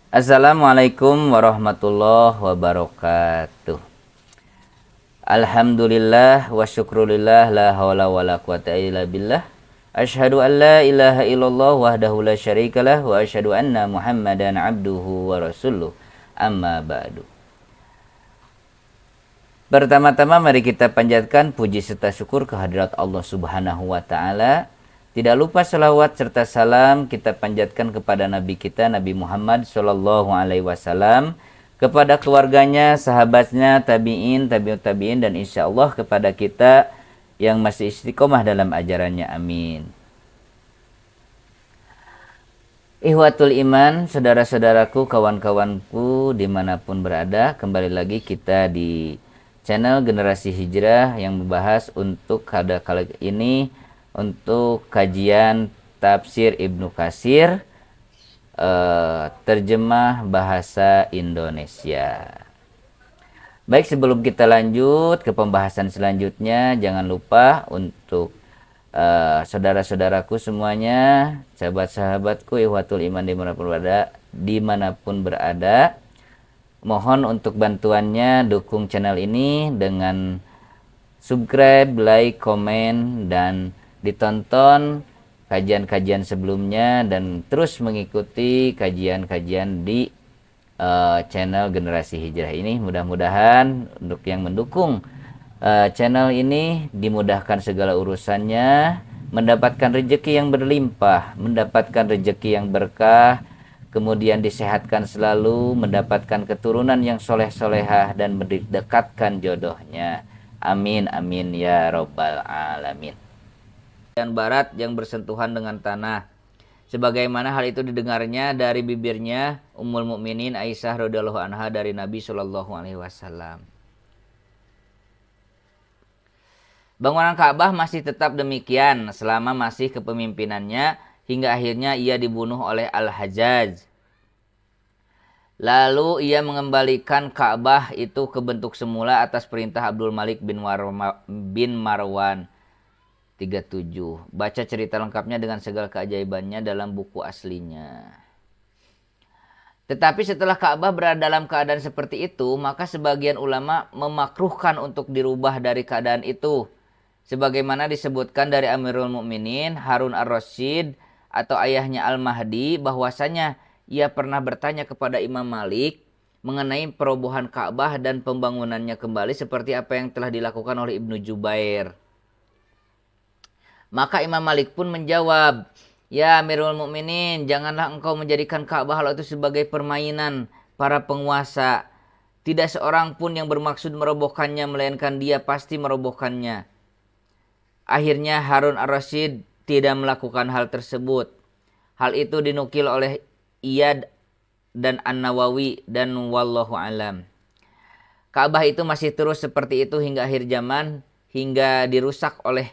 Assalamualaikum warahmatullahi wabarakatuh. Alhamdulillah wa syukrulillah la hawla wa la quwata illa billah. Asyhadu an la ilaha illallah wahdahu la syarikalah wa asyhadu anna Muhammadan abduhu wa rasuluh. Amma ba'du. Pertama-tama mari kita panjatkan puji serta syukur kehadirat Allah Subhanahu wa taala. Tidak lupa selawat serta salam kita panjatkan kepada Nabi kita Nabi Muhammad sallallahu alaihi wasallam, kepada keluarganya, sahabatnya, tabi'in, tabi'ut tabi'in, dan insya Allah kepada kita yang masih istiqomah dalam ajarannya. Amin. Ihwatul iman, saudara-saudaraku, kawan-kawanku dimanapun berada, kembali lagi kita di channel Generasi Hijrah yang membahas untuk pada kali ini untuk kajian tafsir Ibnu Katsir, terjemah bahasa Indonesia. Baik, sebelum kita lanjut ke pembahasan selanjutnya, jangan lupa untuk saudara-saudaraku semuanya, sahabat-sahabatku, ihwatul iman dimanapun berada, mohon untuk bantuannya dukung channel ini dengan subscribe, like, komen, dan ditonton kajian-kajian sebelumnya, dan terus mengikuti kajian-kajian di channel Generasi Hijrah ini. Mudah-mudahan untuk yang mendukung channel ini dimudahkan segala urusannya, mendapatkan rezeki yang berlimpah, mendapatkan rezeki yang berkah, kemudian disehatkan selalu, mendapatkan keturunan yang soleh-solehah, dan mendekatkan jodohnya. Amin amin ya robbal alamin. Dan barat yang bersentuhan dengan tanah, sebagaimana hal itu didengarnya dari bibirnya Ummul Mukminin Aisyah radhiyallahu anha dari Nabi Shallallahu alaihi wasallam. Bangunan Ka'bah masih tetap demikian selama masih kepemimpinannya, hingga akhirnya ia dibunuh oleh Al-Hajjaj. Lalu ia mengembalikan Ka'bah itu ke bentuk semula atas perintah Abdul Malik bin Marwan. 37. Baca cerita lengkapnya dengan segala keajaibannya dalam buku aslinya. Tetapi setelah Ka'bah berada dalam keadaan seperti itu, maka sebagian ulama memakruhkan untuk dirubah dari keadaan itu, sebagaimana disebutkan dari Amirul Mukminin Harun ar-Rasyid atau ayahnya Al-Mahdi, bahwasanya ia pernah bertanya kepada Imam Malik mengenai perobohan Ka'bah dan pembangunannya kembali seperti apa yang telah dilakukan oleh Ibnu Jubair. Maka Imam Malik pun menjawab, "Ya Amirul Mukminin, janganlah engkau menjadikan Ka'bah itu sebagai permainan para penguasa. Tidak seorang pun yang bermaksud merobohkannya, melainkan dia pasti merobohkannya." Akhirnya Harun ar-Rasyid tidak melakukan hal tersebut. Hal itu dinukil oleh Iyad dan An-Nawawi, dan wallahu alam. Ka'bah itu masih terus seperti itu hingga akhir zaman, hingga dirusak oleh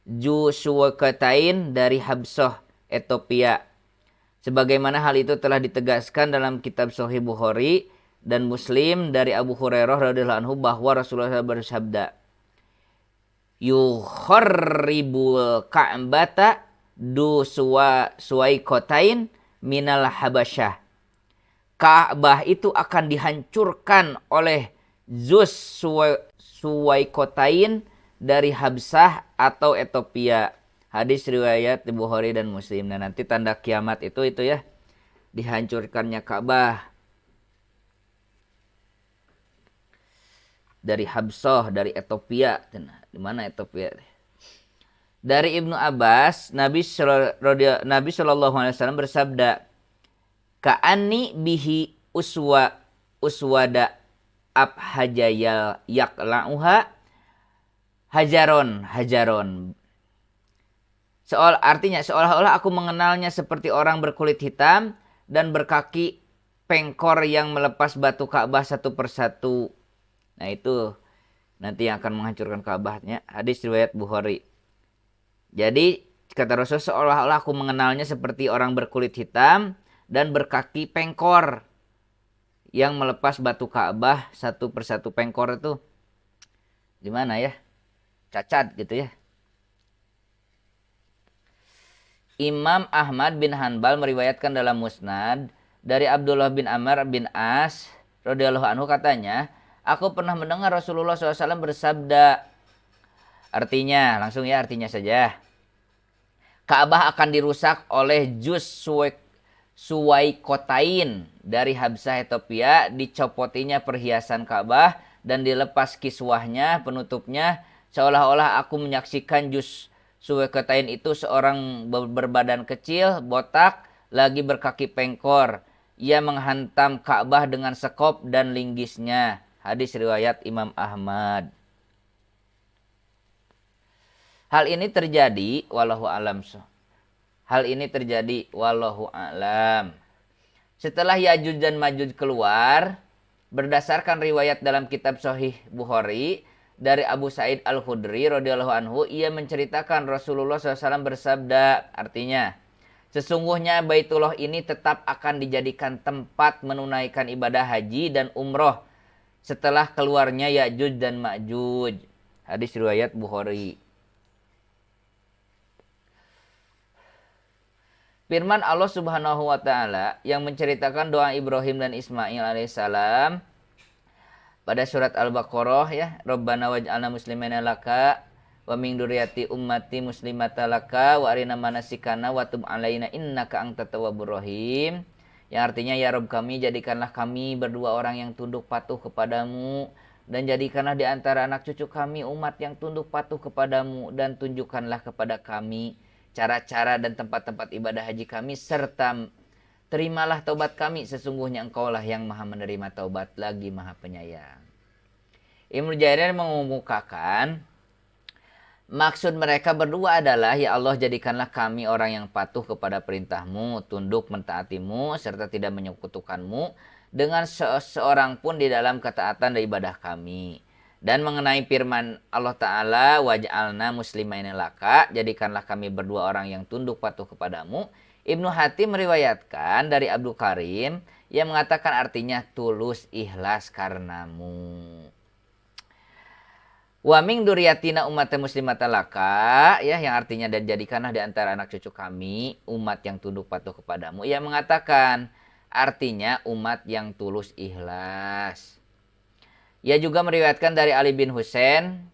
Jusuwakatain dari Habsah, Ethiopia. Sebagaimana hal itu telah ditegaskan dalam kitab Sahih Bukhari dan Muslim dari Abu Hurairah radhiyallahu anhu bahwa Rasulullah bersabda, "Yukharribul Ka'bata du suwaikotain minal Habasyah." Ka'bah itu akan dihancurkan oleh Zus Suwaikotain dari Habsah atau Ethiopia. Hadis riwayat Bukhari dan Muslim. Nah, nanti tanda kiamat itu ya, dihancurkannya Ka'bah dari Habsah, dari Ethiopia. Di mana Ethiopia? Dari Ibnu Abbas, Nabi Shallallahu alaihi wasallam bersabda, "Ka'anni bihi uswada abhajayal yakla'uha hajaron." Artinya seolah-olah aku mengenalnya seperti orang berkulit hitam dan berkaki pengkor yang melepas batu Ka'bah satu persatu. Nah, itu nanti yang akan menghancurkan Ka'bahnya. Hadis riwayat Bukhari. Jadi kata Rasul, seolah-olah aku mengenalnya seperti orang berkulit hitam dan berkaki pengkor yang melepas batu Ka'bah satu persatu. Pengkor itu gimana ya? Cacat gitu ya. Imam Ahmad bin Hanbal meriwayatkan dalam Musnad dari Abdullah bin Amr bin As radhiyallahu anhu katanya, aku pernah mendengar Rasulullah SAW bersabda, artinya, langsung ya artinya saja. Ka'bah akan dirusak oleh juz suwaikotain dari Habsah Ethiopia, dicopotinya perhiasan Ka'bah dan dilepas kiswahnya, penutupnya, seolah-olah aku menyaksikan juz suwaikotain itu seorang berbadan kecil, botak, lagi berkaki pengkor. Ia menghantam Ka'bah dengan sekop dan linggisnya. Hadis riwayat Imam Ahmad. Hal ini terjadi wallahu alam. Setelah Ya'juj dan Ma'juj keluar, berdasarkan riwayat dalam kitab Sahih Bukhari dari Abu Sa'id Al-Khudri radhiyallahu anhu, ia menceritakan Rasulullah SAW bersabda, artinya, sesungguhnya Baitullah ini tetap akan dijadikan tempat menunaikan ibadah haji dan umroh setelah keluarnya Ya'juj dan Ma'juj. Hadis riwayat Bukhari. Firman Allah Subhanahu wa taala yang menceritakan doa Ibrahim dan Ismail alaihissalam pada surat Al-Baqarah ya, Rabbana waj'alna muslimaina laka wa min dzurriyyati ummati muslimatan laka wa arina manasikana wa tub alaina innaka antat tawwabur rahim. Yang artinya, ya Rabb kami, jadikanlah kami berdua orang yang tunduk patuh kepadamu, dan jadikanlah di antara anak cucu kami umat yang tunduk patuh kepadamu, dan tunjukkanlah kepada kami cara-cara dan tempat-tempat ibadah haji kami, serta terimalah taubat kami, sesungguhnya engkaulah yang maha menerima taubat lagi maha penyayang. Ibnu Jarir mengemukakan maksud mereka berdua adalah, ya Allah, jadikanlah kami orang yang patuh kepada perintahmu, tunduk mentaatimu, serta tidak menyekutukanmu dengan seorang pun di dalam ketaatan dan ibadah kami. Dan mengenai firman Allah Ta'ala, waj'alna muslimaina laka, jadikanlah kami berdua orang yang tunduk patuh kepadamu, Ibnu Hatim meriwayatkan dari Abdul Karim yang mengatakan artinya tulus ikhlas karenamu. Wa min dzurriyyatina ummatan muslimatan laka, ya, yang artinya dan jadikanlah di antara anak cucu kami umat yang tunduk patuh kepadamu. Ia mengatakan artinya umat yang tulus ikhlas. Ia juga meriwayatkan dari Ali bin Husain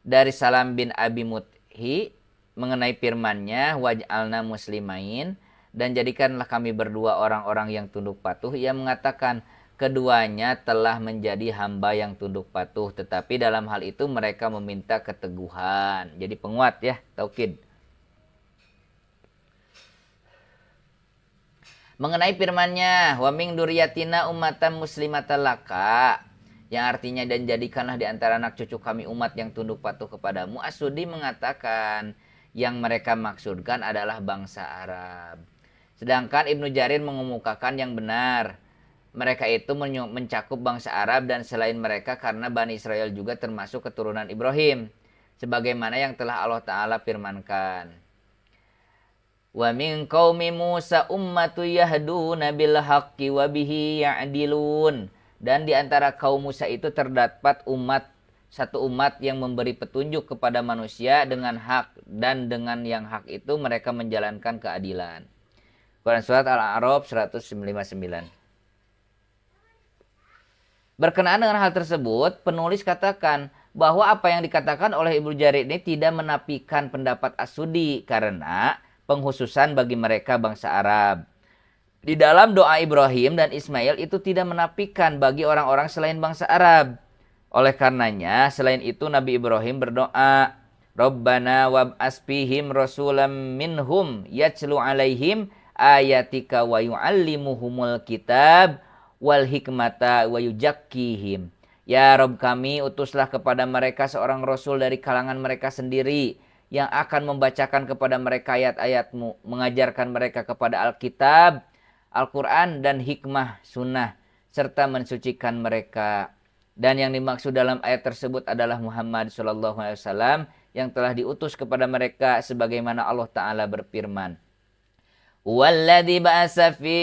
dari Salam bin Abi Muthi mengenai firman-Nya waj'alna muslimain, dan jadikanlah kami berdua orang-orang yang tunduk patuh. Ia mengatakan keduanya telah menjadi hamba yang tunduk patuh, tetapi dalam hal itu mereka meminta keteguhan. Jadi penguat ya, taukid. Mengenai firman-Nya wa min dzurriyyatina ummatan muslimatan laka, yang artinya dan jadikanlah di antara anak cucu kami umat yang tunduk patuh kepadamu, As-Sudi mengatakan yang mereka maksudkan adalah bangsa Arab. Sedangkan Ibnu Jarir mengemukakan yang benar, mereka itu mencakup bangsa Arab dan selain mereka karena Bani Israel juga termasuk keturunan Ibrahim, sebagaimana yang telah Allah Ta'ala firmankan. Wa min qaumi Musa ummatu yahduna bil haqqi wa bihi ya'dilun. Dan di antara kaum Musa itu terdapat satu umat yang memberi petunjuk kepada manusia dengan hak, dan dengan yang hak itu mereka menjalankan keadilan. Quran Surat Al-A'raf 159. Berkenaan dengan hal tersebut, penulis katakan bahwa apa yang dikatakan oleh Ibnu Jarir ini tidak menafikan pendapat As-Sudi karena penghususan bagi mereka bangsa Arab. Di dalam doa Ibrahim dan Ismail itu tidak menafikan bagi orang-orang selain bangsa Arab. Oleh karenanya, selain itu Nabi Ibrahim berdoa, Rabbana wab'as fihim rasulam minhum yatlu alaihim ayatika wa yu'allimuhumul kitab wal hikmata wa yujakkihim. Ya Rabb kami, utuslah kepada mereka seorang rasul dari kalangan mereka sendiri yang akan membacakan kepada mereka ayat-ayatmu, mengajarkan mereka kepada Alkitab, Al-Quran dan hikmah sunnah, serta mensucikan mereka. Dan yang dimaksud dalam ayat tersebut adalah Muhammad SAW yang telah diutus kepada mereka sebagaimana Allah Ta'ala berfirman. Walladzi ba'asa fi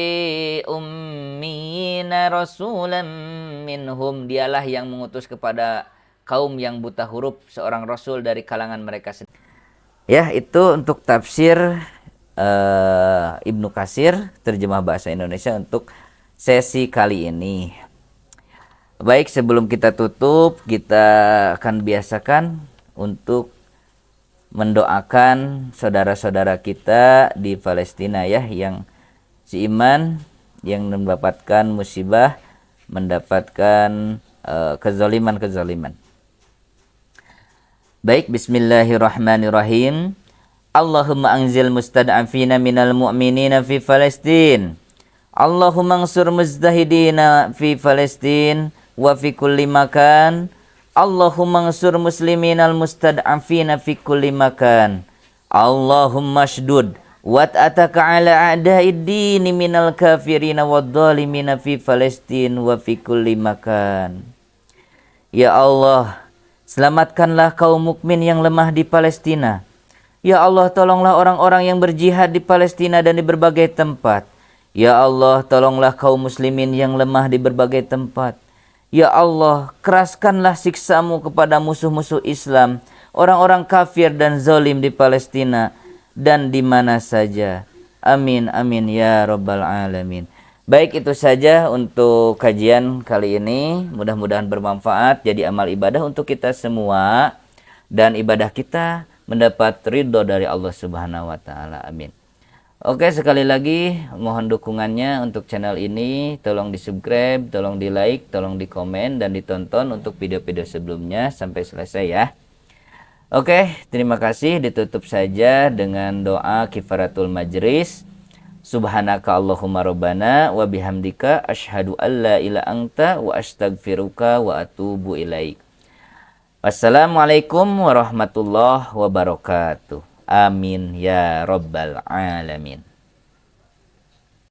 ummiyina rasulan minhum, dialah yang mengutus kepada kaum yang buta huruf seorang rasul dari kalangan mereka sendiri. Ya, itu untuk tafsir Ibnu Katsir terjemah bahasa Indonesia untuk sesi kali ini. Baik, sebelum kita tutup, kita akan biasakan untuk mendoakan saudara-saudara kita di Palestina ya, yang seiman, yang mendapatkan musibah, mendapatkan kezaliman-kezaliman. Baik, bismillahirrahmanirrahim. Allahumma anzil mustad'afina minal mu'minina fi Palestin. Allahumma ansur mujtahidina fi Palestin wa fi kulli makan. Allahumma ansur musliminal mustad'afina fi kulli makan. Allahumma shdud wat'ataka ala a'da'id dini minal kafirina wadzalimina fi Palestin wa fi kulli makan. Ya Allah, selamatkanlah kaum mukmin yang lemah di Palestina. Ya Allah, tolonglah orang-orang yang berjihad di Palestina dan di berbagai tempat. Ya Allah, tolonglah kaum muslimin yang lemah di berbagai tempat. Ya Allah, keraskanlah siksamu kepada musuh-musuh Islam, orang-orang kafir dan zalim di Palestina dan di mana saja. Amin, amin, ya Rabbal Alamin. Baik, itu saja untuk kajian kali ini. Mudah-mudahan bermanfaat, jadi amal ibadah untuk kita semua, dan ibadah kita mendapat ridho dari Allah Subhanahu wa Ta'ala. Amin. Oke, sekali lagi mohon dukungannya untuk channel ini. Tolong di subscribe, tolong di like, tolong di komen, dan ditonton untuk video-video sebelumnya sampai selesai ya. Oke, terima kasih. Ditutup saja dengan doa kifaratul majlis. Subhanaka Allahumma rabbana wa bihamdika asyhadu an la ilaha anta wa astaghfiruka wa atubu ilaik. Wassalamualaikum warahmatullahi wabarakatuh. Amin ya rabbal alamin.